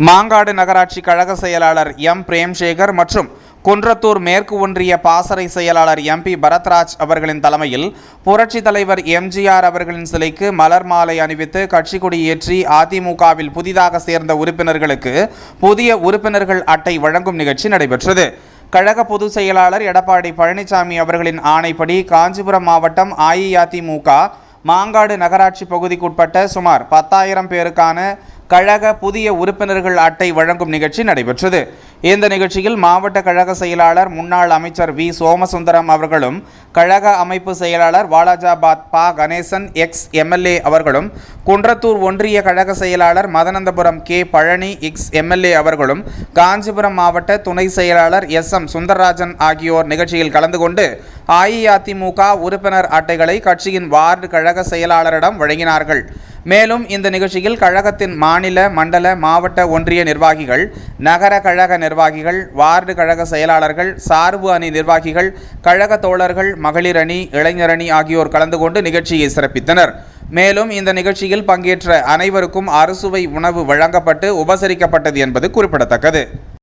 மாங்காடு நகராட்சி கழக செயலாளர் எம் பிரேம்சேகர் மற்றும் குன்றத்தூர் மேற்கு ஒன்றிய பாசறை செயலாளர் எம்பி பரத்ராஜ் அவர்களின் தலைமையில் புரட்சித் தலைவர் எம்ஜிஆர் அவர்களின் சிலைக்கு மலர் மாலை அணிவித்து கட்சி கொடி ஏற்றி அதிமுகவில் புதிதாக சேர்ந்த உறுப்பினர்களுக்கு புதிய உறுப்பினர்கள் அட்டை வழங்கும் நிகழ்ச்சி நடைபெற்றது. கழக பொதுச் செயலாளர் எடப்பாடி பழனிசாமி அவர்களின் ஆணைப்படி காஞ்சிபுரம் மாவட்டம் அஇஅதிமுக மாங்காடு நகராட்சி பகுதிக்குட்பட்ட சுமார் 10,000 பேருக்கான கழக புதிய உறுப்பினர்கள் அட்டை வழங்கும் நிகழ்ச்சி நடைபெற்றது. இந்த நிகழ்ச்சியில் மாவட்ட கழக செயலாளர் முன்னாள் அமைச்சர் வி சோமசுந்தரம் அவர்களும், கழக அமைப்பு செயலாளர் வாலாஜாபாத் பா கணேசன் எக்ஸ் எம்எல்ஏ அவர்களும், குன்றத்தூர் ஒன்றிய கழக செயலாளர் Madanandapuram K Palani ex MLA அவர்களும், காஞ்சிபுரம் மாவட்ட துணை செயலாளர் எஸ்.எம். சுந்தரராஜன் ஆகியோர் நிகழ்ச்சியில் கலந்து கொண்டு அஇஅதிமுக உறுப்பினர் அட்டைகளை கட்சியின் வார்டு கழக செயலாளரிடம் வழங்கினார்கள். மேலும் இந்த நிகழ்ச்சியில் கழகத்தின் மாநில, மண்டல, மாவட்ட, ஒன்றிய நிர்வாகிகள், நகர கழக நிர்வாகிகள், வார்டு கழக செயலாளர்கள், சார்பு அணி நிர்வாகிகள், கழக தோழர்கள், மகளிர் அணி, இளைஞர் அணி ஆகியோர் கலந்து கொண்டு நிகழ்ச்சியை சிறப்பித்தனர். மேலும் இந்த நிகழ்ச்சியில் பங்கேற்ற அனைவருக்கும் அறுசுவை உணவு வழங்கப்பட்டு உபசரிக்கப்பட்டது என்பது குறிப்பிடத்தக்கது.